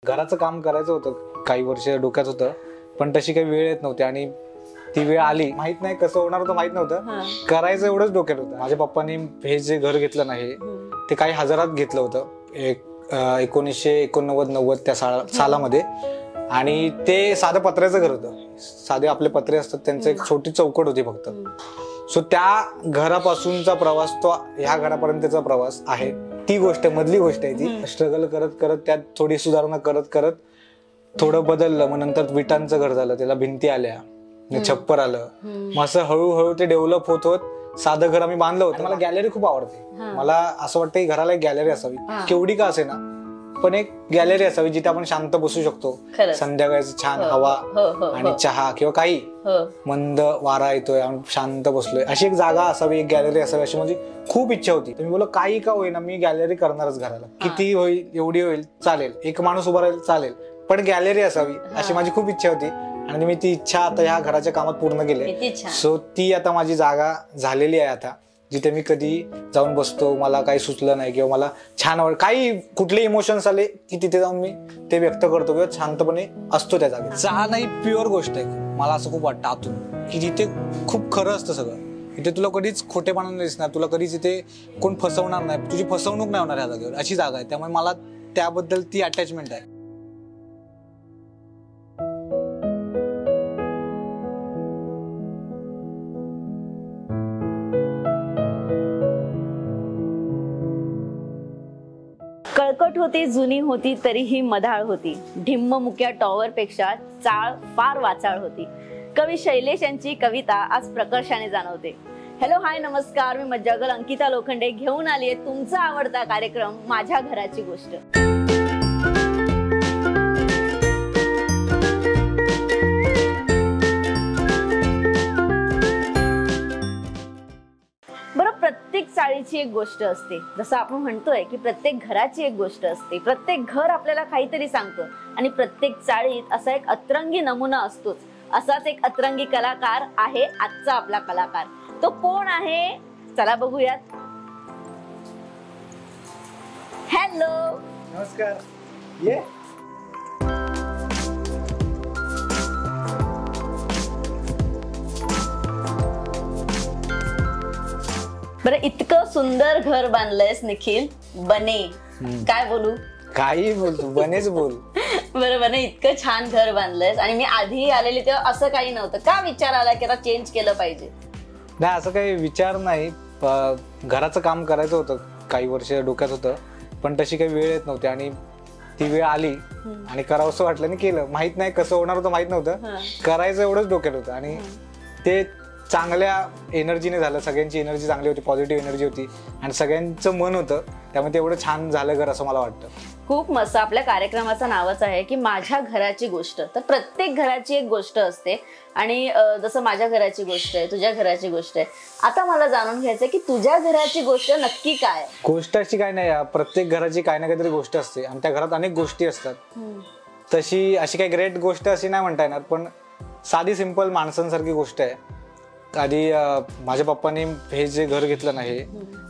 घराचं काम करायचं होतं, काही वर्ष डोक्यात होतं, पण तशी काही वेळ येत नव्हती आणि ती वेळ आली. माहित नाही कसं होणार होतं, माहित नव्हतं, करायचं एवढंच डोक्यात होतं. माझ्या पप्पांनी हे जे घर घेतलं नाही ते काही हजारात घेतलं होतं, 1989-90 त्या सालामध्ये. आणि ते साधं पत्र्याचं घर होतं, साधे आपले पत्रे असतात त्यांचं, एक छोटी चौकट होती फक्त. सो त्या घरापासूनचा प्रवास तो ह्या घरापर्यंतचा प्रवास आहे. ती गोष्ट, मधली गोष्ट आहे ती. स्ट्रगल करत करत त्यात थोडी सुधारणा करत करत थोडं बदललं. मग नंतर विटांचं घर झालं, त्याला भिंती आल्या, छप्पर आलं. मग असं हळूहळू ते डेव्हलप होत होत साधं घर आम्ही बांधलं होतं. मला गॅलरी खूप आवडते. मला असं वाटतं की घराला एक गॅलरी असावी, केवढी का असे ना, पण एक गॅलरी असावी जिथे आपण शांत बसू शकतो. संध्याकाळचं छान हवा आणि चहा किंवा काही मंद वारा येतोय, आपण शांत बसलोय, अशी एक जागा असावी, एक गॅलरी असावी, अशी माझी खूप इच्छा होती. मी बोललो काही का होईना मी गॅलरी करणारच घराला. किती होईल, एवढी होईल चालेल, एक माणूस उभा राहील चालेल, पण गॅलरी असावी अशी माझी खूप इच्छा होती. आणि मी ती इच्छा आता ह्या घराच्या कामात पूर्ण केली. सो ती आता माझी जागा झालेली आहे आता, जिथे मी कधी जाऊन बसतो, मला काही सुचलं नाही किंवा मला छान काही कुठले इमोशन्स आले की तिथे जाऊन मी ते व्यक्त करतो किंवा शांतपणे असतो त्या जागेत. चहा नाही, प्युअर गोष्ट आहे. मला असं खूप वाटतं आतून की जिथे खूप खरं असतं सगळं. इथे तुला कधीच खोटेपणा नाही दिसणार, तुला कधीच इथे कोण फसवणार नाही, तुझी फसवणूक नाही होणार ह्या जागेवर, अशी जागा आहे. त्यामुळे मला त्याबद्दल ती अटॅचमेंट आहे. कळकट होती, जुनी होती, तरीही मधाळ होती. ढिम्म मुक्या टॉवर पेक्षा चाळ फार वाचाळ होती. कवी शैलेश यांची कविता आज प्रकर्षाने जाणवते. हॅलो, हाय, नमस्कार. मी मज्जागल अंकिता लोखंडे घेऊन आली आहे तुमचा आवडता कार्यक्रम माझ्या घराची गोष्ट. प्रत्येक चाळीची एक गोष्ट असते. जसं आपण म्हणतोय की प्रत्येक घराची एक गोष्ट असते. प्रत्येक घर आपल्याला काहीतरी सांगतं आणि प्रत्येक चाळीत असा एक अतरंगी नमुना असतोच. असाच एक अतरंगी कलाकार आहे आजचा आपला कलाकार. तो कोण आहे, चला बघूयात. हॅलो, नमस्कार. ये बरं, इतकं सुंदर घर बांधलंयस निखिल. बने, काय बोलू, काही बोलतो, बनेच बोल. बरं बने, इतकं छान घर बांधलंयस आणि मी आधी आलेली तेव्हा असं काही नव्हतं. का विचार आला की आता चेंज केलं पाहिजे? नाही, असं काही विचार नाही. घराचं काम करायचं होतं, काही वर्ष डोक्यात होतं, पण तशी काही वेळ येत नव्हती आणि ती वेळ आली आणि करावंसं वाटलं आणि केलं. माहित नाही कसं होणार होतं, माहित नव्हतं, करायचं एवढंच डोक्यात होतं. आणि ते चांगल्या एनर्जीने झालं. सगळ्यांची एनर्जी चांगली होती, पॉझिटिव्ह एनर्जी होती आणि सगळ्यांचं मन होतं, त्यामुळे ते एवढं छान झालं घर, असं मला वाटतं. खूप मस्त. आपल्या कार्यक्रमाचं नावच आहे की माझ्या घराची गोष्ट. तर प्रत्येक घराची एक गोष्ट असते आणि जसं माझ्या घराची गोष्ट आहे, तुझ्या घराची गोष्ट आहे. आता मला जाणून घ्यायचंय की तुझ्या घराची गोष्ट नक्की काय? गोष्ट अशी काय नाही, प्रत्येक घराची काही ना काहीतरी गोष्ट असते आणि त्या घरात अनेक गोष्टी असतात. तशी अशी काही ग्रेट गोष्ट अशी नाही म्हणता येणार, पण साधी सिंपल माणसांसारखी गोष्ट आहे. आधी माझ्या पप्पांनी हे जे घर घेतलं नाही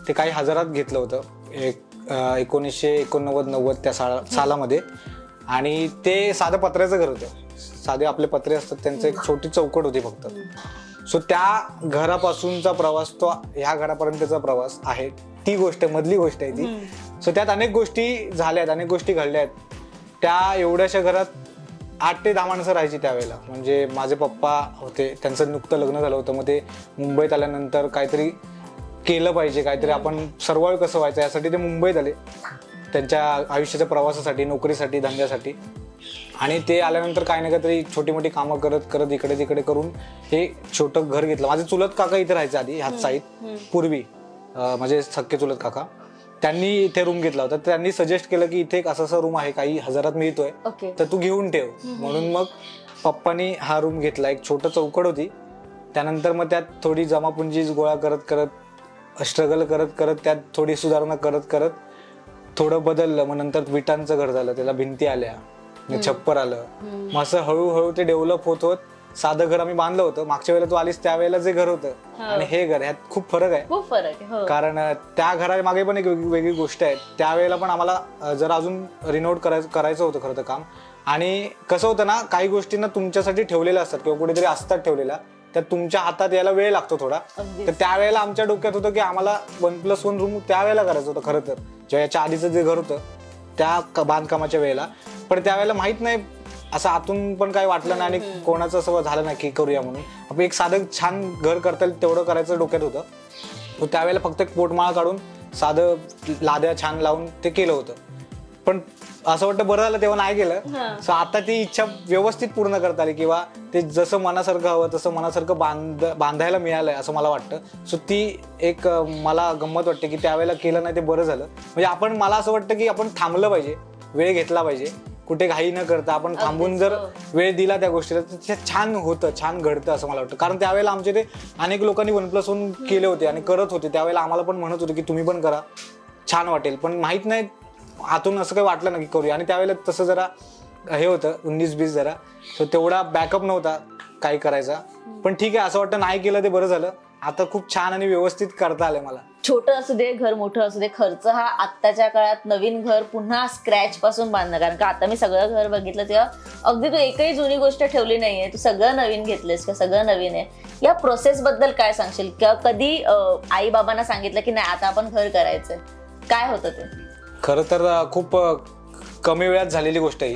ते काही हजारात घेतलं होतं, 1989-90 त्या सालामध्ये. आणि ते साधं पत्र्याचं घर होतं, साधे आपले पत्रे असतात त्यांचं, एक छोटी चौकट होती फक्त. सो त्या घरापासूनचा प्रवास तो ह्या घरापर्यंतचा प्रवास आहे. ती गोष्ट, मधली गोष्ट आहे ती. सो त्यात अनेक गोष्टी झाल्यात, अनेक गोष्टी घडल्यात. त्या एवढ्याशा घरात 8 ते 10 माणसं राहायची त्यावेळेला. म्हणजे माझे पप्पा होते, त्यांचं नुकतं लग्न झालं होतं. मग ते मुंबईत आल्यानंतर काहीतरी केलं पाहिजे, काहीतरी आपण सर्वाइव्ह कसं व्हायचं यासाठी ते मुंबईत आले, त्यांच्या आयुष्याच्या प्रवासासाठी, नोकरीसाठी, धंद्यासाठी. आणि ते आल्यानंतर काही ना काहीतरी छोटी मोठी कामं करत करत इकडे तिकडे करून हे छोटं घर घेतलं. माझे चुलत काका इथे राहायचे आधी ह्याच साईड पूर्वी, माझे सख्खे चुलत काका, त्यांनी इथे रूम घेतला होता. त्यांनी सजेस्ट केलं की इथे एक असा रूम आहे, काही हजारात मिळतोय, तर तू घेऊन ठेव. म्हणून मग पप्पांनी हा रूम घेतला. एक छोटं चौकट होती. त्यानंतर मग त्यात थोडी जमापुंजी गोळा करत करत, स्ट्रगल करत करत त्यात थोडी सुधारणा करत करत थोडं बदललं. मग नंतर विटांचं घर झालं, त्याला भिंती आल्या, छप्पर आलं. मग असं हळूहळू ते डेव्हलप होत होत साधं घर आम्ही बांधलं होतं. मागच्या वेळेला तू आलीस त्यावेळेला जे घर होतं आणि हे घर ह्यात खूप फरक आहे. खूप फरक आहे. हो. कारण त्या घरामागे पण एक वेगळी गोष्ट आहे. त्यावेळेला पण आम्हाला जरा अजून रिनोव्हेट करायचं होतं खरं तर काम. आणि कसं होतं ना, काही गोष्टींना तुमच्यासाठी ठेवलेल्या असतात किंवा कुठेतरी असतात ठेवलेल्या, तर तुमच्या हातात यायला वेळ लागतो थोडा. तर त्यावेळेला आमच्या डोक्यात होतं की आम्हाला 1+1 रूम त्यावेळेला करायचं होतं खरं तर, जेव्हा याच्या आधीचं जे घर होतं त्या बांधकामाच्या वेळेला. पण त्यावेळेला माहित नाही, असं आतून पण काही वाटलं नाही आणि कोणाचं असं झालं नाही की करूया म्हणून. आपण एक साधं छान घर करता येईल तेवढं करायचं डोक्यात होतं. तो त्यावेळेला फक्त एक पोटमाळ काढून साधं लाद्या छान लावून ते केलं होतं. पण असं वाटतं बरं झालं तेव्हा नाही केलं. सो आता ती इच्छा व्यवस्थित पूर्ण करता आली किंवा ते जसं मनासारखं हवं तसं मनासारखं बांधायला मिळालंय असं मला वाटतं. सो ती एक मला गंमत वाटते की त्यावेळेला केलं नाही ते बरं झालं. म्हणजे मला असं वाटतं की आपण थांबलं पाहिजे, वेळ घेतला पाहिजे, कुठे घाई न करता आपण थांबून जर वेळ दिला त्या गोष्टीला तर ते छान होतं, छान घडतं असं मला वाटतं. कारण त्यावेळेला आमचे ते अनेक लोकांनी 1+1 केले होते आणि करत होते. त्यावेळेला आम्हाला पण म्हणत होते की तुम्ही पण करा, छान वाटेल. पण माहित नाही, आतून असं काही वाटलं ना की करूया. आणि त्यावेळेला तसं जरा हे होतं 19-20 जरा, सो तेवढा बॅकअप नव्हता काही करायचा. पण ठीक आहे, असं वाटतं नाही केलं ते बरं झालं. आता खूप छान आणि व्यवस्थित करता आलंय मला. छोटं असू दे, घर मोठं असू दे, खर्च हा आत्ताच्या काळात नवीन घर पुन्हा स्क्रॅच पासून बांधणं. कारण का आता मी सगळं घर बघितलं तेव्हा अगदी तू एकही जुनी गोष्ट ठेवली नाहीये, तू सगळं नवीन घेतलंस किंवा सगळं नवीन आहे. या प्रोसेस बद्दल काय सांगशील? किंवा कधी आई बाबांना सांगितलं की नाही आता आपण घर करायचंय, काय होतं ते? खरं तर खूप कमी वेळात झालेली गोष्ट आहे.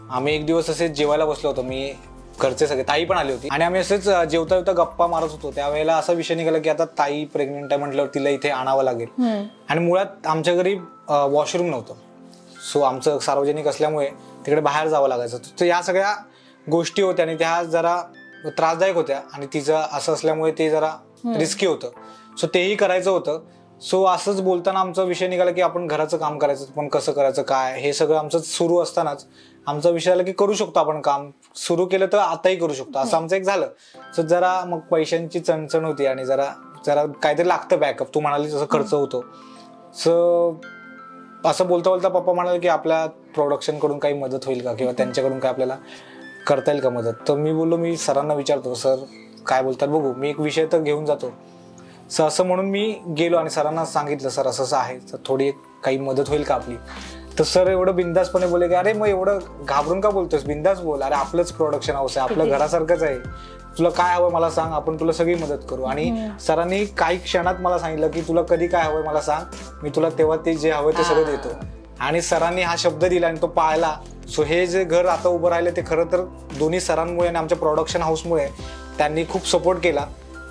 आम्ही एक दिवस असेच जेवायला बसलो होतो, मी घरचे सगळे, ताई पण आली होती आणि आम्ही असेच जेवता जेवता गप्पा मारत होतो. त्यावेळेला असा विषय निघाला की आता ताई प्रेग्नेंट आहे म्हटल्यावर तिला इथे आणावं लागेल. आणि मुळात आमच्या घरी वॉशरूम नव्हतं. सो आमचं सार्वजनिक असल्यामुळे तिकडे बाहेर जावं लागायचं. तर या सगळ्या गोष्टी होत्या आणि त्या जरा त्रासदायक होत्या आणि तिचं असं असल्यामुळे ते जरा रिस्की होतं. सो तेही करायचं होतं. सो असंच बोलताना आमचा विषय निघाला की आपण घराचं काम करायचं, पण कसं करायचं काय, हे सगळं आमचं सुरू असतानाच आमचा विषय आला की करू शकतो आपण काम, सुरू केलं तर आताही करू शकतो असं आमचं एक झालं. सो जरा मग पैशांची चणचण होती आणि जरा काहीतरी लागतं बॅकअप. तू म्हणाली जसं खर्च होतो. सो असं बोलता बोलता पप्पा म्हणाले की आपल्या प्रोडक्शन कडून काही मदत होईल का किंवा त्यांच्याकडून काय आपल्याला करता येईल का मदत. तर मी बोललो मी सरांना विचारतो, सर काय बोलतात बघू, मी एक विषय तर घेऊन जातो. असं म्हणून मी गेलो आणि सरांना सांगितलं, सर असं असं आहे, तर थोडी काही मदत होईल का आपली. तर सर एवढं बिंदासपणे बोलले की अरे मग एवढं घाबरून का बोलतोस, बिंदास बोल, अरे आपलंच प्रोडक्शन हाऊस आहे, आपलं घरासारखंच आहे, तुला काय हवं मला सांग, आपण तुला सगळी मदत करू. आणि सरांनी काही क्षणात मला सांगितलं की तुला कधी काय हवंय मला सांग, मी तुला तेव्हा ते जे हवंय ते सगळं देतो. आणि सरांनी हा शब्द दिला आणि तो पाळला. सो हे जे घर आता उभं राहिलं ते खरं तर दोन्ही सरांमुळे आणि आमच्या प्रोडक्शन हाऊसमुळे. त्यांनी खूप सपोर्ट केला.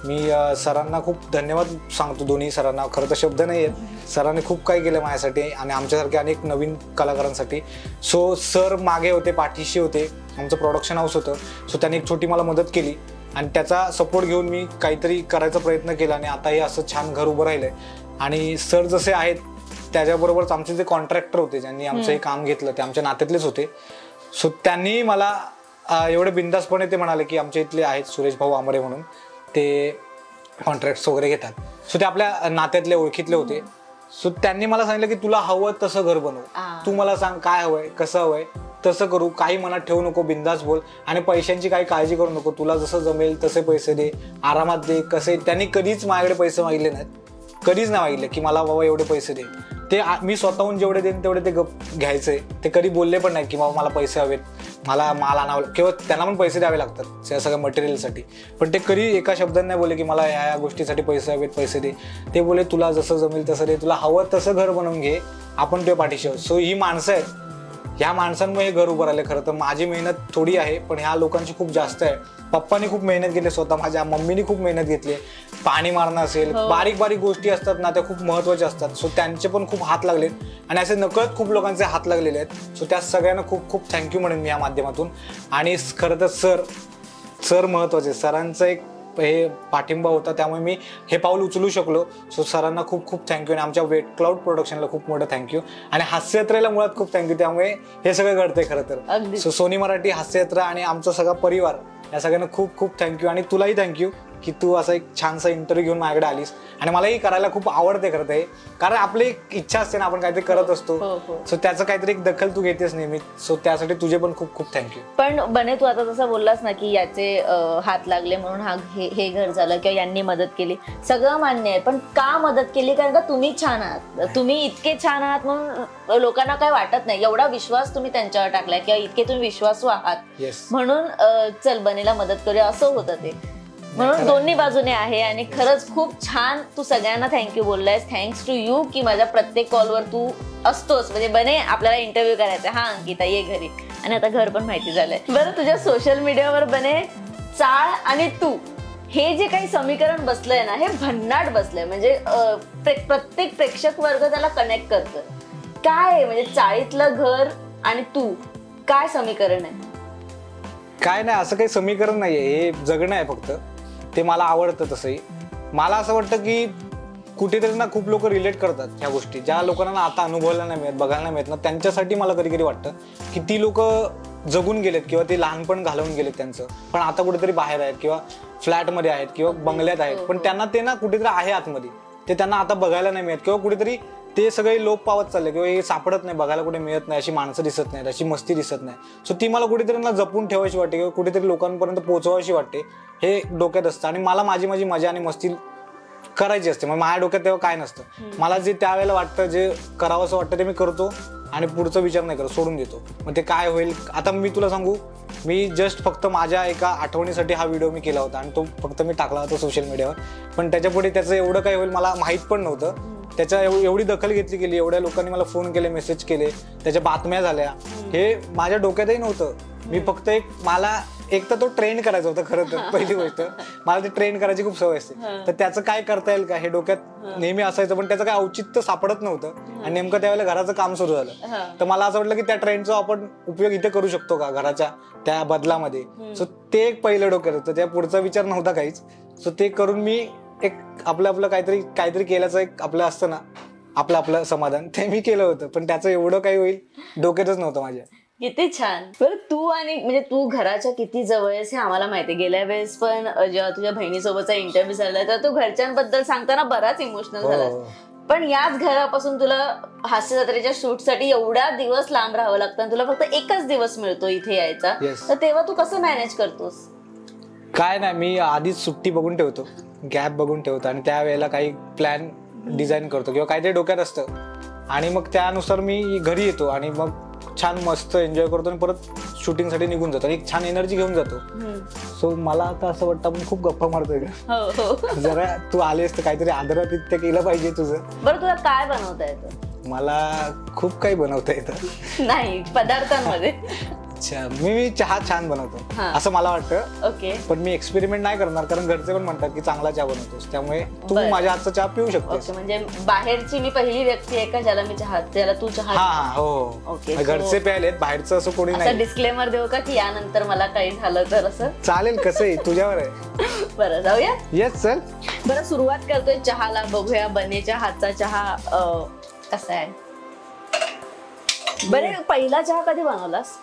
मी सरांना खूप धन्यवाद सांगतो, दोन्ही सरांना. खरं तर शब्द नाही आहेत, सरांनी खूप काही केलं माझ्यासाठी आणि आमच्यासारख्या अनेक नवीन कलाकारांसाठी. सो सर मागे होते, पाठीशी होते, आमचं प्रोडक्शन हाऊस होतं. सो त्यांनी एक छोटी मला मदत केली आणि त्याचा सपोर्ट घेऊन मी काहीतरी करायचा प्रयत्न केला आणि आता हे असं छान घर उभं राहिलंय. आणि सर जसे आहेत त्याच्याबरोबरच आमचे जे कॉन्ट्रॅक्टर होते ज्यांनी आमचं हे काम घेतलं ते आमच्या नात्यातलेच होते. सो त्यांनी मला एवढे बिंदासपणे ते म्हणाले की आमच्या इथले आहेत सुरेश भाऊ आमरे म्हणून, ते कॉन्ट्रॅक्ट्स वगैरे घेतात. सो ते आपल्या नात्यातले ओळखीतले होते. सो त्यांनी मला सांगितलं की तुला हवं तसं घर बनव, तू मला सांग काय हवंय, कसं हवंय तसं करू, काही मनात ठेवू नको, बिंदास बोल आणि पैशांची काही काळजी करू नको, तुला जसं जमेल तसे पैसे दे, आरामात दे. कसे त्यांनी कधीच माझ्याकडे पैसे मागितले नाहीत, कधीच नाही मागितले की मला बाबा एवढे पैसे दे. ते मी स्वतःहून जेवढे देईन तेवढे ते घ्यायचे. ते कधी बोलले पण नाही की बाबा मला पैसे हवेत, मला माल आणावं, किंवा त्यांना पण पैसे द्यावे लागतात त्या सगळ्या मटेरियलसाठी. पण ते कधी एका शब्दाने नाही बोलले की मला या गोष्टीसाठी पैसे हवेत, पैसे दे. ते बोले तुला जसं जमेल तसं दे, तुला हवं तसं घर बनवून घे, आपण तुझ्या पाठीशी आहोत. सो ही माणसं आहेत, ह्या माणसांमुळे हे घर उभं राहिले. खरं तर माझी मेहनत थोडी आहे पण ह्या लोकांची खूप जास्त आहे. पप्पानी खूप मेहनत घेतली, स्वतः माझ्या मम्मीनी खूप मेहनत घेतली. पाणी मारणं असेल, बारीक बारीक गोष्टी असतात ना त्या खूप महत्वाच्या असतात. सो त्यांचे पण खूप हात लागलेत आणि असे नकळत खूप लोकांचे हात लागलेले आहेत. सो त्या सगळ्यांना खूप खूप थँक्यू म्हणेन मी या माध्यमातून. आणि खरं तर सर महत्वाचे, सरांचं एक हे पाठिंबा होता त्यामुळे मी हे पाऊल उचलू शकलो. सो सरांना खूप खूप थँक्यू आणि आमच्या वेट क्लाउड प्रोडक्शनला खूप मोठं थँक्यू आणि हास्ययात्रेला मुळात खूप थँक्यू. त्यामुळे हे सगळं घडतंय खरं तर. सो सोनी मराठी, हास्ययात्रा आणि आमचा सगळा परिवार या सगळ्यांना खूप खूप थँक्यू आणि तुलाही थँक्यू की तू असं एक छानसा इंटरव्ह्यू घेऊन माझ्याकडे आलीस आणि मलाही करायला खूप आवडते करत आहे, कारण आपली एक इच्छा असते ना, आपण काहीतरी करत असतो. सो त्याचं काहीतरी एक दखल तू घेतेस नेहमी. सो त्यासाठी तुझे पण खूप खूप थँक्यू. पण बने तू आता जसं बोललास ना की याचे हात लागले म्हणून हे घर झालं किंवा यांनी मदत केली, सगळं मान्य आहे, पण का मदत केली? कारण का तुम्ही छान आहात, तुम्ही इतके छान आहात म्हणून लोकांना काय वाटत नाही, एवढा विश्वास तुम्ही त्यांच्यावर टाकलाय किंवा इतके तुम्ही विश्वासू आहात म्हणून चल बनेला मदत करूया असं होतं ते. म्हणून दोन्ही बाजूने आहे आणि खरंच खूप छान तू सगळ्यांना थँक्यू बोललायस. थँक्स टू यू की माझ्या प्रत्येक कॉलवर तू असतोस. म्हणजे बने आपल्याला इंटरव्ह्यू करायचा, हा अंकिता ये घरी, आणि आता घर पण माहिती झालंय. बरं, तुझ्या सोशल मीडियावर बने चाळ आणि तू हे जे काही समीकरण बसलंय ना, हे भन्नाट बसलंय. म्हणजे प्रत्येक प्रेक्षक वर्ग त्याला कनेक्ट करतं. काय म्हणजे चाळीतलं घर आणि तू, काय समीकरण आहे? काय नाही, असं काही समीकरण नाहीये, हे जगणं आहे फक्त. ते मला आवडतं. तसंही मला असं वाटतं की कुठेतरी ना खूप लोक रिलेट करतात ह्या गोष्टी, ज्या लोकांना आता अनुभवायला नाही मिळत, बघायला नाही मिळत ना, त्यांच्यासाठी मला कधी कधी वाटतं की ती लोक जगून गेलेत किंवा ते लहानपण घालवून गेलेत त्यांचं, पण आता कुठेतरी बाहेर आहेत किंवा फ्लॅटमध्ये आहेत किंवा बंगल्यात आहेत, पण त्यांना ते ना कुठेतरी आहे आतमध्ये, ते त्यांना आता बघायला नाही मिळत किंवा कुठेतरी ते सगळे लोप पावत चालले किंवा हे सापडत नाही, बघायला कुठे मिळत नाही, अशी माणसं दिसत नाहीत, अशी मस्ती दिसत नाही. सो ती मला कुठेतरी ना जपून ठेवायची वाटते किंवा कुठेतरी लोकांपर्यंत पोहोचवायची वाटते, हे डोक्यात असतं. आणि मला माझी मजा आणि मस्ती करायची असते. मग माझ्या डोक्यात तेव्हा काय नसतं. मला जे त्यावेळेला वाटतं, जे करावं असं वाटतं ते मी करतो आणि पुढचा विचार नाही करत, सोडून देतो. मग ते काय होईल. आता मी तुला सांगू, मी जस्ट फक्त माझ्या एका आठवणीसाठी हा व्हिडिओ मी केला होता आणि तो फक्त मी टाकला होता सोशल मीडियावर, पण त्याच्यापुढे त्याचं एवढं काय होईल मला माहीत पण नव्हतं. त्याच्या एवढी दखल घेतली गेली, एवढ्या लोकांनी मला फोन केले, मेसेज केले, त्याच्या बातम्या झाल्या, हे माझ्या डोक्यातही नव्हतं. मी फक्त मला एक तर तो ट्रेंड करायचा होता. खरं तर पहिली गोष्ट, मला ते ट्रेंड करायची खूप सवय असते, तर त्याचं काय करता येईल का हे डोक्यात नेहमी असायचं, पण त्याचं काय औचित्य सापडत नव्हतं. आणि नेमकं त्यावेळेला घराचं काम सुरू झालं, तर मला असं वाटलं की त्या ट्रेंडचा आपण उपयोग इथे करू शकतो का घराच्या त्या बदलामध्ये. सो ते एक पहिलं डोक्यात होतं, त्या पुढचा विचार नव्हता काहीच. सो ते करून मी एक आपलं काहीतरी केल्याचं एक आपलं असतं ना, आपलं समाधान, ते मी केलं होतं, पण त्याचं एवढं काही होईल डोक्यातच नव्हतं माझ्या. किती छान. बरं, तू आणि म्हणजे तू घराच्या किती जवळ आहेस हे आम्हाला माहिती. गेल्या वेळेस पण जेव्हा तुझ्या बहिणीसोबतचा इंटरव्ह्यू झाला तर तू घरच्यांबद्दल सांगताना बराच इमोशनल झालास, पण याच घरापासून तुला हास्य जत्रेच्या शूटसाठी एवढा दिवस लांब राहावं लागतं, तुला फक्त एकच दिवस मिळतो इथे यायचा, तर तेव्हा तू कसं मॅनेज करतोस? काय नाही, मी आधीच सुट्टी बघून ठेवतो, गॅप बघून ठेवतो आणि त्यावेळेला काही प्लॅन डिझाईन करतो किंवा काहीतरी डोक्यात असतं आणि मग त्यानुसार मी घरी येतो आणि मग छान मस्त एन्जॉय करतो आणि परत शूटिंगसाठी निघून जातो आणि एक छान एनर्जी घेऊन जातो. सो मला आता असं वाटतं आपण खूप गप्पा मारतोय का, जरा तू आलेस तर काहीतरी आदरातिथ्य केलं पाहिजे तुझं. बरं, तुला काय बनवता येतं? मला खूप काही बनवता येतं. नाही, पदार्थांमध्ये? अच्छा, मी चहा छान बनवतो असं मला वाटतं. ओके. पण मी एक्सपेरिमेंट नाही करणार, कारण घरचे पण म्हणतात की चांगला चहा बनवतोस, त्यामुळे तू माझ्या हातचा चहा पिऊ शकतोस. म्हणजे बाहेरची मी पहिली व्यक्ती आहे का ज्याला मी चहा, ज्याला तू चहा? हा, हो. घरचे प्यायलेत, बाहेरचं असं कोणी नाही. डिस्क्लेमर देऊ का की यानंतर मला काही झालं तर? असं चालेल, कसंही तुझ्यावर आहे. बरं, जाऊया. येस, चल. बरं, सुरुवात करतोय चहाला. बघूया बनेच्या हातचा चहा कसा आहे. बरे, पहिला चहा कधी बनवलास?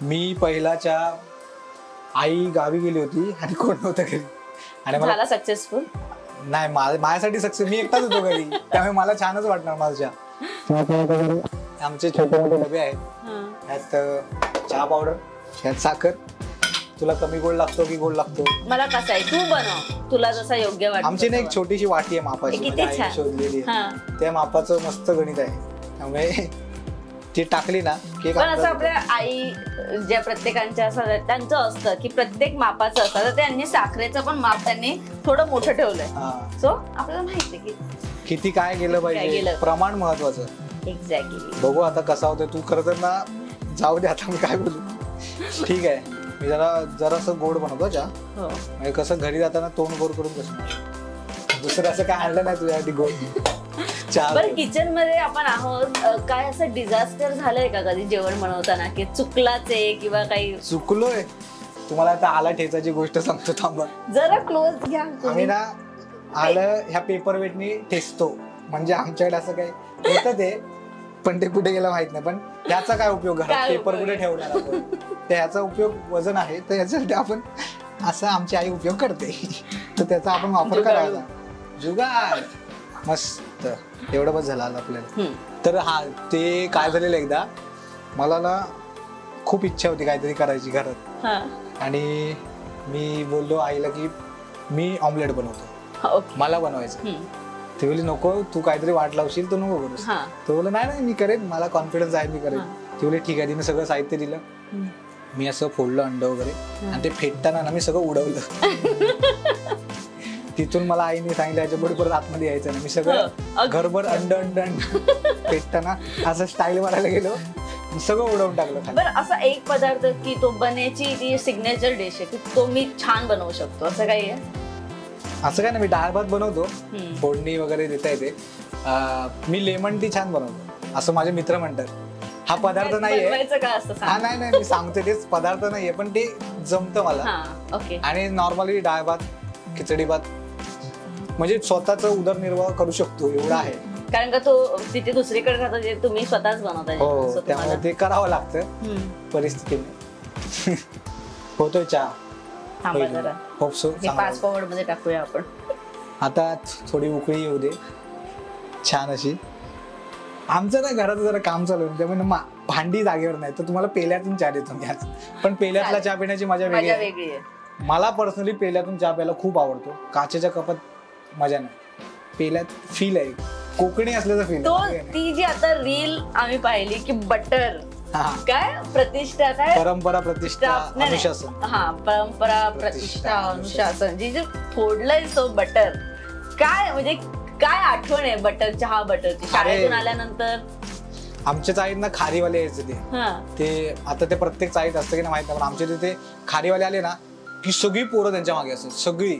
मी पहिला चहा आई गावी गेली होती आणि कोण नव्हतं घरी आणि मला सक्सेसफुल नाही, माझ्यासाठी सक्सेस, मी एकटाच होतो घरी, त्यामुळे मला छानच वाटणार माझा चहा. आमचे छोटे मोठे डबे आहेत, त्यात चहा पावडर, त्यात साखर. तुला कमी गोड लागतो की गोड लागतो? मला कसं आहे, तू बनव तुला जसा योग्य वाटतं. आमची ना एक छोटीशी वाटी आहे मापाची, शोधलेली आहे, त्या मापाचं मस्त गणित आहे, त्यामुळे ती टाकली ना की. पण असं आपल्या आई ज्या प्रत्येकांच्या असं त्यांचं असतं की प्रत्येक मापाचं असतं, तर त्यांनी साखरेचं पण माप त्यांनी थोडं मोठं ठेवलंय. सो आपल्याला माहिती की किती काय केलं पाहिजे, प्रमाण महत्वाचं. एक्झॅक्टली. बघू आता कसा होतोय. तू खरं तर ना, जाऊ दे आता मी काय बोलू. ठीक आहे, मी जरासं गोड बनवतो चहा. म्हणजे कसं घरी जाताना तोंड गोड करून कसं, दुसरं असं काय आणलं नाही तुझ्यासाठी गोड. बरं, किचन मध्ये आपण आहोत, काय असं डिझास्टर झालंय का कधी जेवण बनवताना की चुकलाच आहे किंवा काही? चुकलोय, तुम्हाला आता आला ठेचाची गोष्ट सांगतो, थांबा जरा क्लोज घ्या. आम्ही ना आलं ह्या पेपर वेटनी ठेचतो, म्हणजे आमच्याकडे असं काही होतं ते, पण ते कुठे गेलं माहित नाही. पण ह्याचा काय उपयोग, घरात पेपर कुठे ठेवणार आपण, तर ह्याचा उपयोग वजन आहे, तर ह्याच्यासाठी आपण असं आमची आई उपयोग करते. तर त्याचा आपण वापर करायचा. जुगाड मस्त. एवढं बस झालं आपल्याला. तर हा ते काय झालेलं एकदा मला ना खूप इच्छा होती काहीतरी करायची घरात आणि मी बोललो आईला की मी ऑमलेट बनवतो, मला बनवायचं. ते बोलली नको तू काहीतरी वाट लावशील तू नको करूस. तो बोलला नाही मी करेन, मला कॉन्फिडन्स आहे मी करेन. ती बोलली ठीक आहे. तिने सगळं साहित्य दिलं. मी असं फोडलं अंड वगैरे आणि ते फेटताना ना मी सगळं उडवलं. तिथून मला आईने सांगितलं याच्या पुढे परत आतमध्ये यायचं ना. मी सगळं घरभर अंड अंड अंड फेटताना असं स्टाईल मारायला गेलो, सगळं उडवून टाकलं. बरं असा एक पदार्थ की तो बनायची ती सिग्नेचर डिश आहे की तो मी छान बनवू शकतो असं काही आहे? असं काय ना मी डाळ भात बनवतो, फोडणी वगैरे देता येते. मी लेमन टी छान बनवतो असं माझे मित्र म्हणतात. हा पदार्थ नाहीये. हा नाही मी सांगते तेच पदार्थ नाहीये पण ते जमतं मला. आणि नॉर्मली डाळ भात खिचडी भात म्हणजे स्वतःचा उदरनिर्वाह करू शकतो एवढं आहे. कारण का तो तिथे दुसरीकडे राहतो जे तुम्ही स्वतःच बनवताय. हो त्यामुळे ते करावं लागतं परिस्थितीने. होतोय चहा. फास्ट फॉरवर्ड मध्ये टाकूया आपण. आता थोडी उकळी येऊ दे छान अशी. आमचं ना घरात जरा काम चालू आहे त्यामुळे भांडी जागेवर नाही तर तुम्हाला पेल्यातून चहा देतो मी आज. पण पेल्यातला चहा पिण्याची मजा वेगळी आहे. मला पर्सनली पेल्यातून चहा प्यायला खूप आवडतो. काचेच्या कपात मजा नाही, पेल्यात फील आहे, कोकणी असल्याचा फील. ती जी आता रील आम्ही पाहिली की बटर काय प्रतिष्ठा काय परंपरा प्रतिष्ठा अनुशासन. परंपरा प्रतिष्ठा अनुशासन जी फोडलंय तो बटर काय म्हणजे काय आठवण आहे बटर चहा बटरची शाळेतून आल्यानंतर? आमच्या चाळीत ना खारीवाले यायचे ते आता ते प्रत्येक चाळीत असतं की ना माहित नाही पण आमच्या तिथे खारीवाले आले ना की सगळी पोरं त्यांच्या मागे असतात. सगळी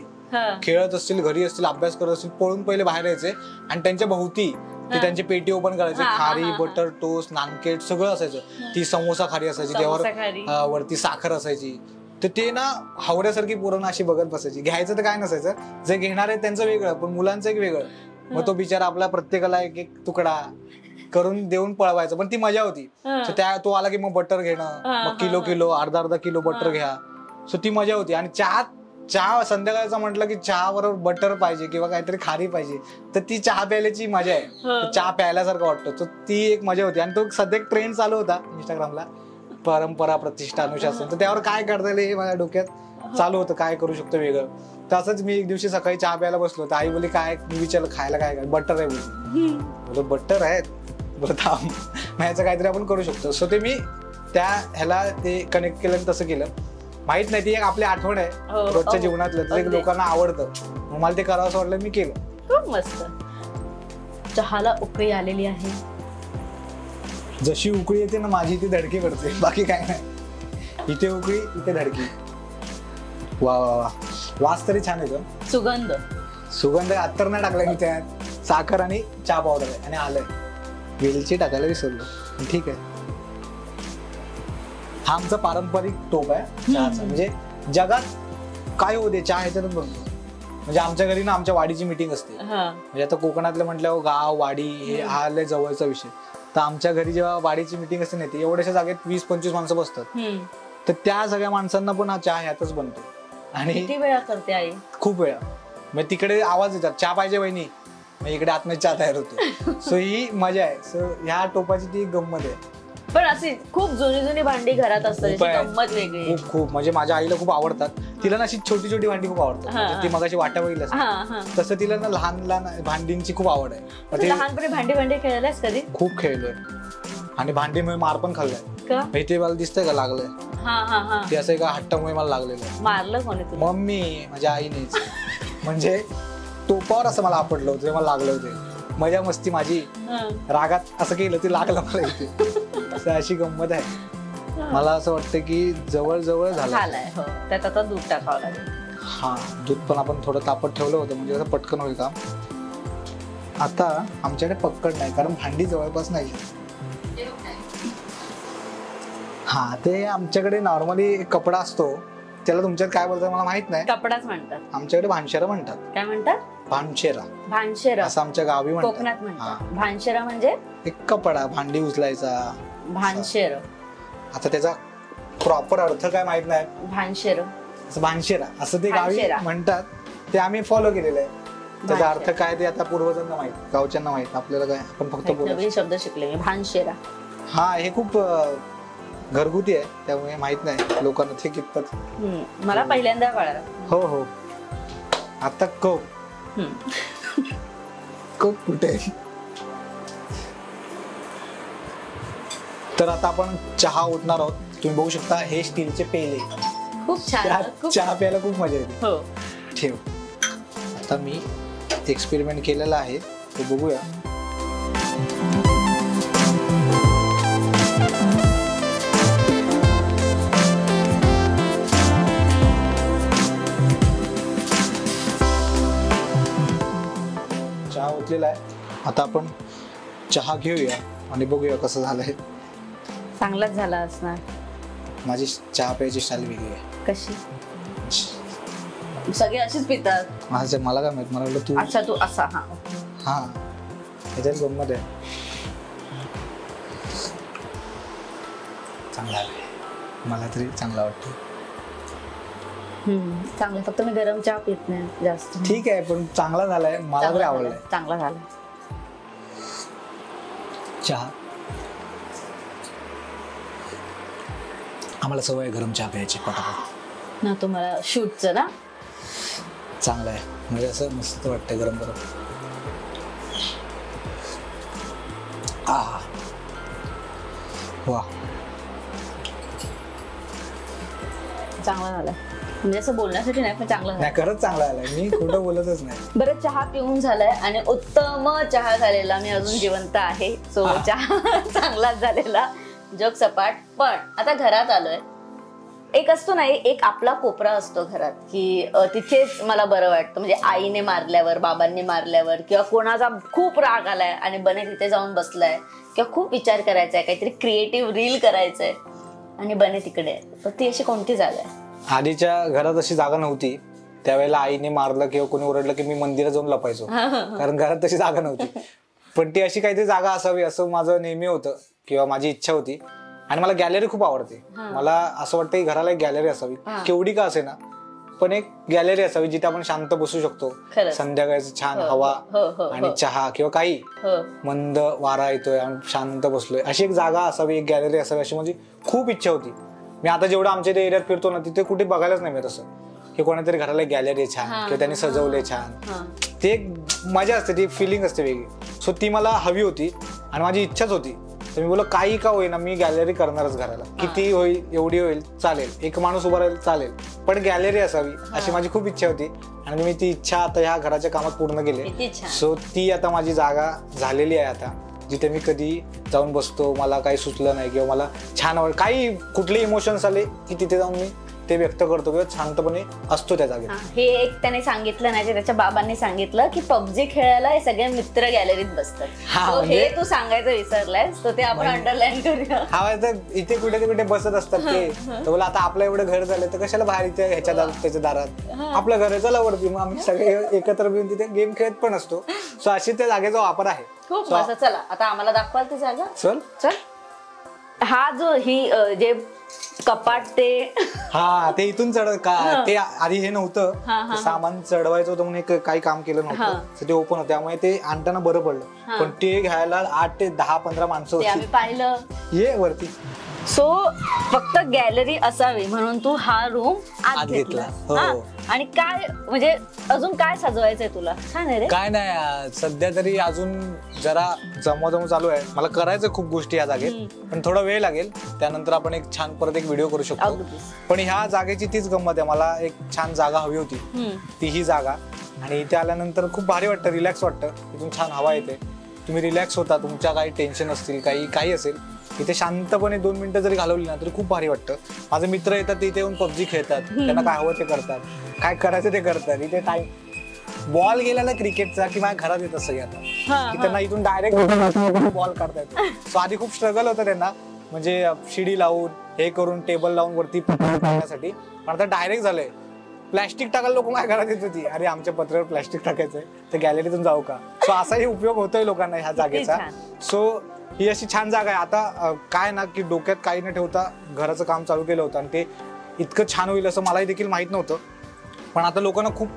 खेळत असतील घरी असतील अभ्यास करत असतील पळून पहिले बाहेर यायचे आणि त्यांच्या भोवती ते त्यांची पेटी ओपन करायचे. खारी बटर टोस्ट नानकेट सगळं असायचं. ती समोसा खारी असायची त्यावर वरती साखर असायची. तर ते ना हावड्यासारखी पोरं अशी बघत बसायची. घ्यायचं तर काय नसायचं, जे घेणार आहे त्यांचं वेगळं पण मुलांचं एक वेगळं. मग तो बिचारा आपला प्रत्येकाला एक एक तुकडा करून देऊन पळवायचं पण ती मजा होती. तो आला की मग बटर घेणं, मग किलो अर्धा किलो बटर घ्या. सो ती मजा होती. आणि चहा संध्याकाळचा म्हटलं की चहा बरोबर बटर पाहिजे किंवा काहीतरी खारी पाहिजे तर ती चहा प्यायल्याची मजा आहे. चहा प्यायल्यासारखं वाटतं. तर ती एक मजा होती. आणि तो सध्या एक ट्रेंड चालू होता इंस्टाग्रामला परंपरा प्रतिष्ठा अनुशासन. तर त्यावर काय करता येईल हे माझ्या डोक्यात चालू होतं काय करू शकतो वेगळं. तसंच मी एक दिवशी सकाळी चहा प्यायला बसलो तर आई बोली काय, मी विचारलं खायला काय बटर आहे बोलतो. बटर आहे बोल थांब ह्याचं काहीतरी आपण करू शकतो. सो ते मी त्या ह्याला ते कनेक्ट केलं तसं केलं. माहित नाही ती एक आपली आठवण आहे रोजच्या जीवनातलं ते लोकांना आवडतं मग मला ते करावं असं वाटलं मी केलं. खूप मस्त. चहाला उकळी आलेली आहे. जशी उकळी येते ना माझी ती धडकी पडते बाकी काय नाही. इथे उकळी इथे धडकी. वा वा वा वास तरी छान येतो. सुगंध अत्तर नाही टाकलाय मी त्यात. साखर आणि चहा पावडर आहे आणि आलंय. वेलची टाकायला विसरलो ठीक आहे. हा आमचा पारंपरिक टोप आहे चहाचा. म्हणजे जगात काय होते चहा ह्याच्यातच बनतो. म्हणजे आमच्या घरी ना आमच्या वाडीची मीटिंग असते. म्हणजे आता कोकणातलं म्हटल्यावर गाव वाडी हे हा लय जवळचा विषय. तर आमच्या घरी जेव्हा वाडीची मीटिंग असते नाही एवढ्याशा जागेत 20-25 माणसं बसतात. तर त्या सगळ्या माणसांना पण हा चहा ह्यातच बनतो. आणि किती वेळा करते आई? खूप वेळा. मग तिकडे आवाज येतात चहा पाहिजे वहिनी, मग इकडे आतमध्ये चहा तयार होतो. सो ही मजा आहे. सो ह्या टोपाची ती गंमत आहे. पण अशी खूप जुनी भांडी घरात असतात गंमत वेगळी. खूप म्हणजे माझ्या आईला खूप आवडतात. तिला ना अशी छोटी भांडी खूप आवडतात. ती मगाशी वाटा बघितलं तसं तिला ना लहान भांडींची खूप आवड आहे. लहानपणी भांडी खेळलास कधी? खूप खेळलोय आणि भांडीमुळे मार पण खाल्लाय. ते मला दिसतंय का लागलंय ते असं एका हट्टामुळे मला लागलेलं. मारलं कोणी? मम्मी माझ्या आईनेच. म्हणजे टोपावर असं मला आपटलं होतं मला लागलं होतं. मजा मस्ती माझी रागात असं केलं ते लागलं मला इथे. अशी गंमत आहे. मला असं वाटतं की जवळ झालंय. त्यात आता दूध टाकावं लागेल. हा दूध पण आपण थोडं तापत ठेवलं होतं म्हणजे असं पटकन होईल काम. आता आमच्याकडे पक्कड नाही कारण भांडी जवळपास नाही. हा ते आमच्याकडे नॉर्मली कपडा असतो त्याला तुमच्यात काय बोलतात मला माहित नाही. कपडाच म्हणतात. आमच्याकडे भानशेरा म्हणतात. काय म्हणतात? भानशेरा असं आमच्या गावी म्हणतात. कोकणात म्हणतात. भानशेरा म्हणजे एक कपडा भांडी उचलायचा. भानशेर. आता त्याचा प्रॉपर अर्थ काय माहित नाही. भानशेरा असं ते गावी म्हणतात. ते आम्ही फॉलो केलेलं आहे. त्याचा अर्थ काय ते आता पूर्वजांना माहित, गावच्यांना माहित, आपल्याला काय, आपण फक्त नवीन शब्द शिकले मी, भानशेरा. हा, हे खूप घरगुती आहे, त्यामुळे माहित नाही लोकांना ते कितपत. मला पहिल्यांदा कळालं. हो हो. आता कोक कोक कुठे आहे? तर आता आपण चहा ओतणार आहोत. तुम्ही बघू शकता हे स्टीलचे पेले. खूप छान. चहा प्यायला खूप मजा येते. हो. ठेव. आता मी एक्सपेरिमेंट केलेला आहे, ते बघूया. चहा ओतलेला आहे. आता आपण चहा घेऊया आणि बघूया कसं झालंय. चांगलाच झाला असणार. माझी चहा प्यायची स्टाईल वेगळी आहे. कशी? सगळे अशीच पितात. मला काय माहित, मला वाटलं तू. अच्छा, तू असा. हा हा, ह्याच्यात गंमत आहे. चांगला आहे, मला तरी चांगला वाटतो. चांगलं. फक्त मी गरम चहा पित नाही जास्त. ठीक आहे, पण चांगला झालाय, मला तरी आवडलाय. चांगला झाला चहा. आम्हाला सवय गरम चहा प्यायची पटापट ना. तुम्हाला शूटचं ना. चांगलं आहे, म्हणजे असं मस्त वाटतंय गरम गरम. वा, चांगला झाला. म्हणजे असं बोलण्यासाठी नाही, पण चांगला झाला. नाही, खरंच चांगला आलाय, मी खोटं बोलतच नाही. बरं, चहा पिऊन झालाय आणि उत्तम चहा झालेला. मी अजून जिवंत आहे, सो चहा चांगलाच झालेला. जग सपाट. पण आता घरात आलोय, एक असतो नाही, एक आपला कोपरा असतो घरात, की तिथेच मला बरं वाटतं. म्हणजे आईने मारल्यावर, बाबांनी मारल्यावर, किंवा कोणाचा खूप राग आलाय आणि बने तिथे जाऊन बसलाय, किंवा खूप विचार करायचा आहे, काहीतरी क्रिएटिव्ह रील करायचंय आणि बने तिकडे आहे. तर ती अशी कोणती जागा आहे? आधीच्या घरात अशी जागा नव्हती. त्यावेळेला आईने मारलं किंवा कोणी ओरडलं की मी मंदिरात जाऊन लपायचो, कारण घरात तशी जागा नव्हती. पण ती अशी काहीतरी जागा असावी असं माझं नेहमी होतं, किंवा माझी इच्छा होती. आणि मला गॅलरी खूप आवडते. मला असं वाटतं की घराला एक गॅलरी असावी, केवढी का असे ना, पण एक गॅलरी असावी जिथे आपण शांत बसू शकतो. संध्याकाळचं छान हवा आणि चहा किंवा काही मंद वारा येतोय आणि शांत बसलोय, अशी एक जागा असावी, एक गॅलरी असावी, अशी माझी खूप इच्छा होती. मी आता जेवढं आमच्या इथे एरियात फिरतो ना, तिथे कुठे बघायलाच नाही मिळत असं की कोणातरी घराला एक गॅलरी आहे छान, किंवा त्यांनी सजवले छान. ते एक मजा असते, ती फिलिंग असते वेगळी. सो ती मला हवी होती आणि माझी इच्छाच होती. तर मी बोललो काही का होईना, मी गॅलरी करणारच घराला. किती होईल, एवढी होईल चालेल, एक माणूस उभा राहील चालेल, पण गॅलरी असावी अशी माझी खूप इच्छा होती. आणि मी ती इच्छा आता ह्या घराच्या कामात पूर्ण केली. सो ती आता माझी जागा झालेली आहे आता, जिथे मी कधी जाऊन बसतो, मला काही सुचलं नाही किंवा मला छान आवड, काही कुठले इमोशन्स आले की तिथे जाऊन मी ते व्यक्त करतो किंवा शांतपणे असतो त्या जागेत. हे एक त्याने सांगितलं नाही, त्याच्या बाबांनी सांगितलं की पबजी खेळायला हे सगळे मित्र गॅलरीत बसतात. हे तू सांगायचं विसरलायस, तर ते आपण अंडरलाईन करूया. हा, तर इथे कुठे कुठे बसत असतात ते. तर बोला आता आपलं एवढं घर झालं तर कशाला बाहेर इथे ह्याच्या त्याच्या दारात, आपलं घर आहे, चला वरती. मग आम्ही सगळे एकत्र मिळून तिथे गेम खेळत पण असतो. सो अशी त्या जागेचा वापर आहे. खूप मस्त. चला आता आम्हाला दाखवाल ती जागा. चल चल. हा जो ही जे कपाट ते हा, ते इथून चढ का, ते आधी हे नव्हतं, सामान चढवायचं होतं म्हणून काही काम केलं नव्हतं, ते ओपन होतं, त्यामुळे ते आणताना बरं पडलं. पण ते घ्यायला 8 ते 10-15 माणसं होती. आम्ही पाहिलं. ये वरती. सो फक्त गॅलरी असावी म्हणून तू हा रूम आत घेतला. आणि काय म्हणजे अजून काय सजवायचंय तुला? छान आहे रे. काय नाही, सध्या तरी अजून जरा जमवाजमव चालू आहे. मला करायचं खूप गोष्टी या जागेत, पण थोडा वेळ लागेल. त्यानंतर आपण एक छान परत एक व्हिडिओ करू शकतो. पण ह्या जागेची तीच गंमत आहे, मला एक छान जागा हवी होती, ती ही जागा. आणि इथे आल्यानंतर खूप भारी वाटतं, रिलॅक्स वाटतं. इथून छान हवा येते, तुम्ही रिलॅक्स होता. तुमच्या काही टेन्शन असतील, काही असेल, इथे शांतपणे 2 मिनिटं जरी घालवली ना तरी खूप भारी वाटतं. माझे मित्र येतात, तिथे येऊन पबजी खेळतात, त्यांना काय हवं ते करतात, काय करायचं ते करतात. इथे टाइम बॉल गेला क्रिकेटचा की माझ्या घरात येतात सगळे आता, की त्यांना इथून डायरेक्ट बॉल काढता येतो. सो आधी खूप स्ट्रगल होतं त्यांना, म्हणजे शिडी लावून हे करून टेबल लावून वरती टाकण्यासाठी. पण आता डायरेक्ट झालंय. प्लॅस्टिक टाकायला लोक माझ्या घरात येत होती, अरे आमच्या पत्र्यावर प्लॅस्टिक टाकायचंय तर गॅलरीतून जाऊ का. सो असाही उपयोग होतोय लोकांना ह्या जागेचा. सो ही अशी छान जागा आहे. आता काय ना की डोक्यात काही न ठेवता घराचं काम चालू केलं होतं आणि ते इतकं छान होईल असं मलाही देखील माहित नव्हतं. पण आता लोकांना खूप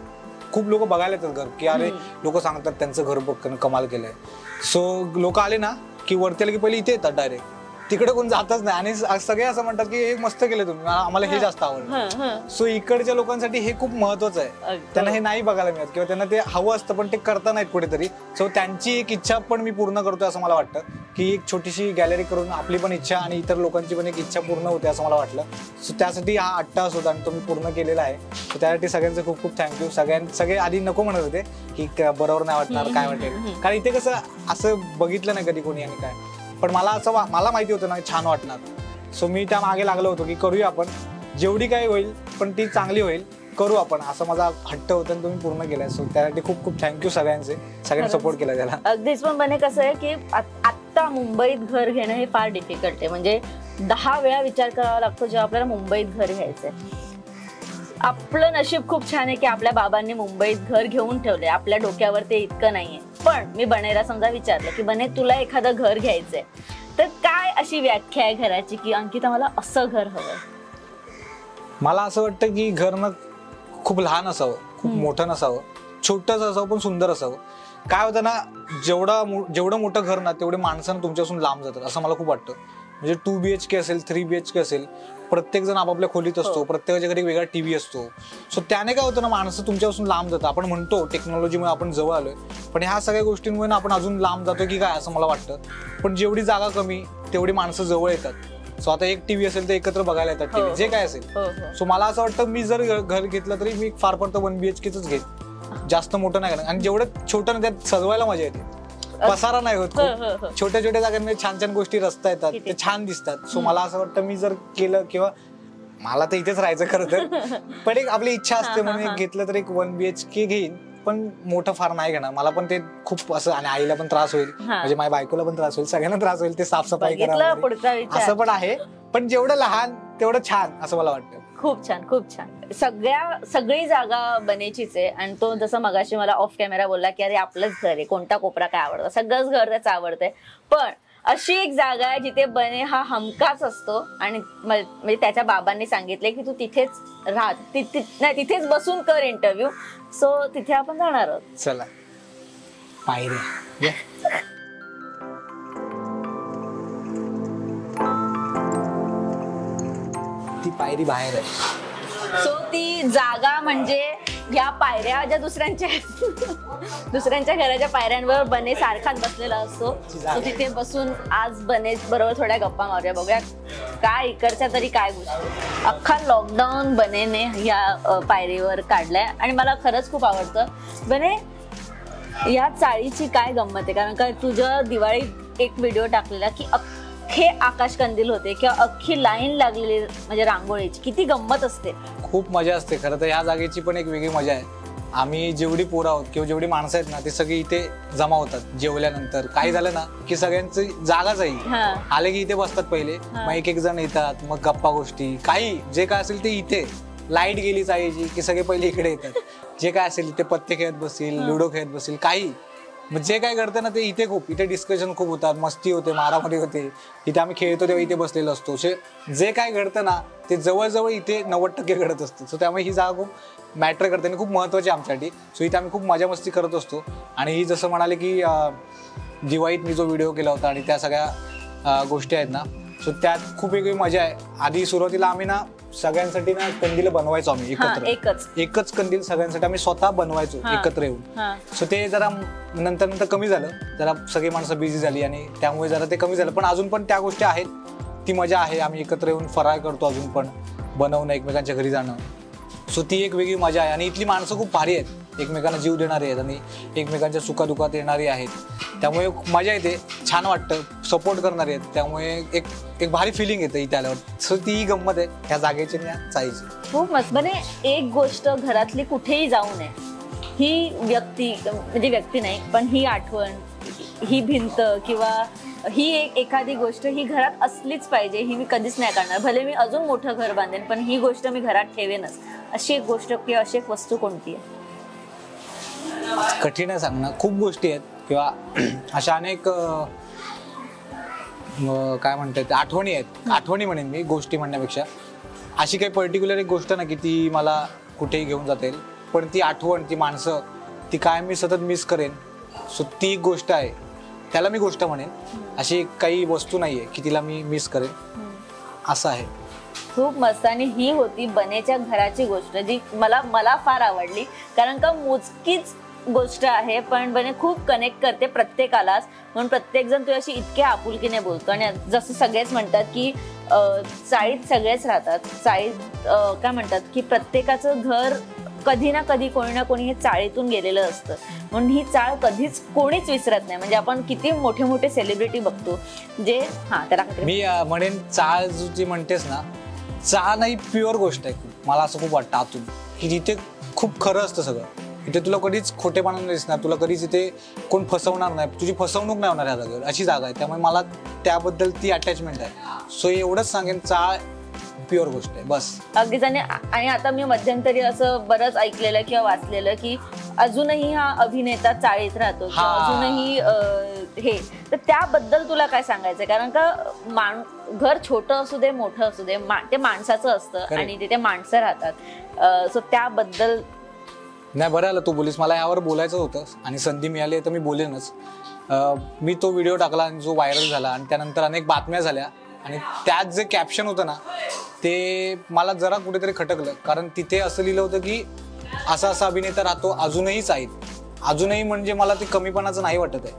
खूप लोक बघायला येतात घर, की अरे लोक सांगतात त्यांचं घर बघ कमाल केलंय. सो लोक आले ना की वरती आले की पहिले इथे येतात डायरेक्ट, तिकडे कोण जातच नाही. आणि सगळे असं म्हणतात की हे मस्त केले तुम्ही, आम्हाला हे जास्त आवडलं. सो इकडच्या लोकांसाठी हे खूप महत्वाचं आहे. त्यांना हे नाही बघायला मिळत किंवा त्यांना ते हवं असतं पण ते करता नाहीत कुठेतरी. सो त्यांची एक इच्छा पण मी पूर्ण करतोय असं मला वाटतं, की एक छोटीशी गॅलरी करून आपली पण इच्छा आणि इतर लोकांची पण एक इच्छा पूर्ण होते असं मला वाटलं. सो त्यासाठी हा अट्टाहास होता आणि तो मी पूर्ण केलेला आहे. सो त्यासाठी सगळ्यांचे खूप खूप थँक्यू. सगळे आधी नको म्हणत होते की बरोबर नाही वाटणार, काय वाटेल, कारण इथे कसं असं बघितलं नाही कधी कोणी आणि काय. पण मला माहिती होतं ना छान वाटणार. सो मी त्या मागे लागलो होतो की करूया आपण, जेवढी काही होईल पण ती चांगली होईल, करू आपण, असं माझा हट्ट होता आणि तुम्ही पूर्ण केलाय. सो त्यासाठी खूप खूप थँक्यू सगळ्यांनी सपोर्ट केला त्याला. अगदीच. पण बने कसं आहे की आत्ता मुंबईत घर घेणं हे फार डिफिकल्ट आहे. म्हणजे 10 वेळा विचार करावा लागतो जेव्हा आपल्याला मुंबईत घर घ्यायचंय. आपलं नशीब खूप छान आहे की आपल्या बाबांनी मुंबईत घर घेऊन ठेवलंय. आपल्या डोक्यावर ते इतकं नाहीये. पण मी बनेला समजा विचारलं की बने तुला एखादं घर घ्यायचंय तर काय अशी व्याख्या आहे घराची की अंकिता मला असं घर हवंय? मला असं वाटतं की घर ना खूप लहान असावं, खूप मोठं नसावं, छोटंच असावं पण सुंदर असावं. काय होतं ना, जेवढं मोठं घर ना तेवढे माणसं तुमच्यापासून लांब जातात असं मला खूप वाटतं. म्हणजे 2 BHK असेल, 3 BHK असेल, प्रत्येक जण आपापल्या खोलीत असतो, प्रत्येकाच्या घरी वेगळा टीव्ही असतो. सो त्याने काय होतं ना, माणसं तुमच्यापासून लांब जातात. आपण म्हणतो टेक्नॉलॉजीमुळे आपण जवळ आलोय, पण ह्या सगळ्या गोष्टींमुळे ना आपण अजून लांब जातो की काय असं मला वाटतं. पण जेवढी जागा कमी तेवढी माणसं जवळ येतात. सो आता एक टीव्ही असेल तर एकत्र बघायला येतात टीव्ही, जे काय असेल. सो मला असं वाटतं मी जर घर घेतलं तरी मी फार फार तर 1 BHKच घेईन, जास्त मोठं नाही. आणि जेवढं छोटं ना त्यात सजवायला मजा येते, पसारा नाही होत. छोट्या छोट्या जागांमध्ये छान छान गोष्टी रस्ता येतात, ते छान दिसतात. सो मला असं वाटतं मी जर केलं, किंवा मला तर इथेच राहायचं खरं तर, पण एक आपली इच्छा असते म्हणून घेतलं तर एक 1 BHK घेईन, पण मोठं फार नाही घेणार. मला पण ते खूप असं, आणि आईला पण त्रास होईल, म्हणजे माझ्या बायकोला पण त्रास होईल, सगळ्यांना त्रास होईल, ते साफसफाई करावं असं पण आहे. पण जेवढं लहान तेवढं छान असं मला वाटतं. खूप छान, खूप छान. सगळी जागा बनेचीच आहे. आणि तो जसं मगाशी मला ऑफ कॅमेरा बोलला की अरे आपलंच घर आहे, कोणता कोपरा काय आवडतं, सगळंच घर त्याचं आवडतंय. पण अशी एक जागा आहे जिथे बने हा हमखास असतो. आणि म्हणजे त्याच्या बाबांनी सांगितले की तू तिथेच राहा, तिथेच बसून कर इंटरव्ह्यू. सो तिथे आपण जाणार आहोत. चला पायऱ्या. ती पायरी बाहेर आहे. सो ती जागा म्हणजे या पायऱ्या ज्या दुसऱ्यांच्या घराच्या पायऱ्यांवर बने सारखाच बसलेला असतो. तो तिथे बसून आज बने बरोबर थोड्या गप्पा मारूया, बघूया काय इकडच्या तरी काय गोष्टी. अख्खा लॉकडाऊन बनेने या पायरीवर काढलाय. आणि मला खरंच खूप आवडतं बने या चाळीची काय गंमत आहे. कारण का तुझ्या दिवाळीत एक व्हिडिओ टाकलेला की अख्खे आकाश कंदील होते किंवा अख्खी लाईन लागलेली, म्हणजे रांगोळीची. किती गंमत असते, खूप मजा असते. खरं तर ह्या जागेची पण एक वेगळी मजा आहे. आम्ही जेवढी पोरं आहोत किंवा जेवढी माणसं आहेत ना, ते सगळी इथे जमा होतात जेवल्यानंतर. काही झालं ना की सगळ्यांची जागाच आहे, आले की इथे बसतात पहिले, मग एक जण येतात, मग गप्पा गोष्टी काही जे काय असेल ते इथे. लाईट गेली चाळीची की सगळे पहिले इकडे येतात, जे काय असेल ते पत्ते खेळत बसतील, लुडो खेळत बसतील, काही मग जे काय घडतं ना ते इथे खूप, इथे डिस्कशन खूप होतात, मस्ती होते, मारामारी होते. इथे आम्ही खेळतो तेव्हा इथे बसलेलो असतो. जे काय घडतं ना ते जवळजवळ इथे 90% घडत असतं. सो त्यामुळे ही जागा खूप मॅटर करते आणि खूप महत्वाची आमच्यासाठी. सो इथे आम्ही खूप मजा मस्ती करत असतो. आणि ही जसं म्हणाले की दिवाळीत मी जो व्हिडिओ केला होता आणि त्या सगळ्या गोष्टी आहेत ना, सो त्यात खूप वेगळी मजा आहे. आधी सुरुवातीला आम्ही ना सगळ्यांसाठी ना कंदील बनवायचो आम्ही एकत्र, एकच कंदील सगळ्यांसाठी आम्ही स्वतः बनवायचो एकत्र येऊन. सो ते जरा नंतर कमी झालं, जरा सगळी माणसं बिझी झाली आणि त्यामुळे जरा ते कमी झालं. पण अजून पण त्या गोष्टी आहेत, ती मजा आहे. आम्ही एकत्र येऊन फराळ करतो, अजून पण बनवणं, एकमेकांच्या घरी जाणं. सो ती एक वेगळी मजा आहे. आणि इथली माणसं खूप भारी आहेत, एकमेकांना जीव देणारी आहेत आणि एकमेकांच्या सुखादुखात येणारी आहेत. त्यामुळे मजा येते, छान वाटतं, सपोर्ट करणारे आहेत. त्यामुळे एक भारी फिलिंग येतं इथे आल्यावर. सो ती गंमत आहे ह्या जागेची आणि चाळीची. खूप मस्त. बने एक गोष्ट घरातली कुठेही जाऊ नये, ही व्यक्ती म्हणजे व्यक्ती नाही पण ही आठवण, ही भिंत किंवा ही एखादी गोष्ट ही घरात असलीच पाहिजे. ही मी कधीच नाही करणार, भले मी अजून मोठं घर बांधेन पण ही गोष्ट मी घरात ठेवेनच. अशी एक गोष्ट किंवा अशी एक वस्तू कोणती आहे? कठीण आहे सांगणं, खूप गोष्टी आहेत किंवा अशा अनेक काय म्हणतात आठवणी आहेत. आठवणी म्हणेन मी, गोष्टी म्हणण्यापेक्षा. अशी काही पर्टिक्युलर एक गोष्ट ना की ती मला कुठेही घेऊन जाता येईल. पण ती आठवण, ती माणसं, ती कायम मी सतत मिस करेन. सो ती एक गोष्ट आहे, त्याला मी गोष्ट म्हणेन. अशी काही वस्तू नाहीये की तिला मी मिस करेन, असं आहे. खूप मस्त. आणि ही होती बनेच्या घराची गोष्ट, जी मला फार आवडली, कारण का मोजकीच गोष्ट आहे पण बने खूप कनेक्ट करते प्रत्येकालाच. म्हणून प्रत्येक जण तुझ्याशी इतक्या आपुलकीने बोलतो. आणि जसं सगळेच म्हणतात की चाळीत सगळेच राहतात. चाळीत काय म्हणतात की प्रत्येकाचं घर कधी ना कधी कोणी ना कोणी हे चाळीतून गेलेलं असतं. म्हणून ही चाळ कधीच कोणीच विसरत नाही. म्हणजे आपण किती मोठे मोठे सेलिब्रिटी बघतो जे त्याला मी म्हणेन चाळ जी म्हणतेस ना, चाळ नाही प्युअर गोष्ट आहे. मला असं खूप वाटतं आतून की तिथे खूप खरं असतं सगळं. इथे तुला कधीच खोटेपणा नाही दिसणार, तुला कधीच इथे कोण फसवणार नाही, तुझी फसवणूक नाही होणार ह्या जागेवर, अशी जागा आहे. त्यामुळे मला त्याबद्दल ती अटॅचमेंट आहे. सो एवढंच सांगेन, चाळ प्युअर गोष्ट आहे बस. अगदीच. आणि आता मी मध्यंतरी असं बरंच ऐकलेलं किंवा वाचलेलं की अजूनही हा अभिनेता चाळीत राहतो, अजूनही हे. तर त्याबद्दल तुला काय सांगायचंय? कारण का घर छोटं असू दे मोठं असू दे, ते माणसाचं असतं आणि तिथे माणसं राहतात. सो त्याबद्दल नाही, बरं आलं तू बोलीस. मला यावर बोलायचं होतं आणि संधी मिळाली तर मी बोलेनच. मी तो व्हिडिओ टाकला आणि जो व्हायरल झाला आणि त्यानंतर अनेक बातम्या झाल्या आणि त्यात जे कॅप्शन होतं ना, ते मला जरा कुठेतरी खटकलं. कारण तिथे असं लिहिलं होतं की असा अभिनेता राहतो अजूनही चाळीत. अजूनही म्हणजे मला ते कमीपणाचं नाही वाटत आहे.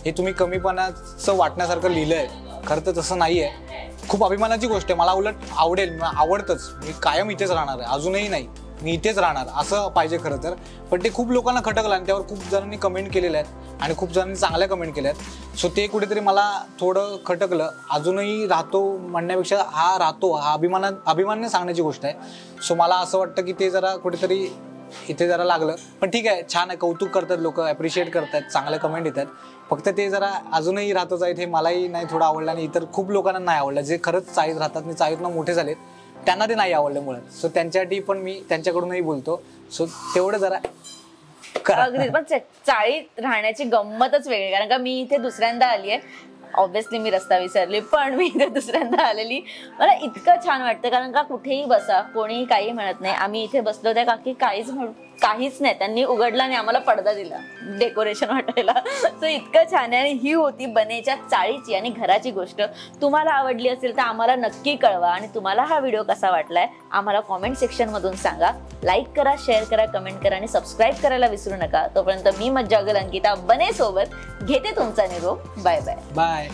हे तुम्ही कमीपणाचं वाटण्यासारखं लिहिलंय, खरं तर तसं नाही आहे. खूप अभिमानाची गोष्ट आहे. मला उलट आवडतंच. मी कायम इथेच राहणार आहे, अजूनही नाही, मी इथेच राहणार असं पाहिजे खरं तर. पण ते खूप लोकांना खटकलं आणि त्यावर खूप जणांनी कमेंट केलेल्या आहेत आणि खूप जणांनी चांगल्या कमेंट केल्या आहेत. सो ते कुठेतरी मला थोडं खटकलं. अजूनही राहतो म्हणण्यापेक्षा हा राहतो, हा अभिमानाने सांगण्याची गोष्ट आहे. सो मला असं वाटतं की ते जरा कुठेतरी इथे जरा लागलं. पण ठीक आहे, छान आहे, कौतुक करतात लोक, ॲप्रिशिएट करतात, चांगल्या कमेंट येतात. फक्त ते जरा अजूनही राहतच आहेत हे मलाही नाही थोडं आवडलं आणि इतर खूप लोकांना नाही आवडलं, जे खरंच चाळीत राहतात आणि चाळीतनं मोठे झालेत त्यांना ते नाही आवडलं मुळात. सो त्यांच्यासाठी पण मी त्यांच्याकडूनही बोलतो. सो तेवढं जरा अगदी. पण चाळीत राहण्याची गंमतच वेगळी, कारण का मी इथे दुसऱ्यांदा आली आहे. ऑब्व्हियसली मी रस्ता विसरले, पण मी इथे दुसऱ्यांदा आलेली. मला इतकं छान वाटतं, कारण का कुठेही बसा, कोणी काही म्हणत नाही. आम्ही इथे बसलो त्या काकी काहीच नाही, त्यांनी उघडला आणि आम्हाला पडदा दिला डेकोरेशन वाटायला. सो इतकं छान आहे. आणि ही होती बनेच्या चाळीची आणि घराची गोष्ट. तुम्हाला आवडली असेल तर आम्हाला नक्की कळवा. आणि तुम्हाला हा व्हिडिओ कसा वाटलाय आम्हाला कॉमेंट सेक्शन मधून सांगा. लाईक करा, शेअर करा, कमेंट करा आणि सबस्क्राईब करायला विसरू नका. तोपर्यंत मी मज्जागल अंकिता बने सोबत घेते तुमचा निरोप. Bye bye. बाय.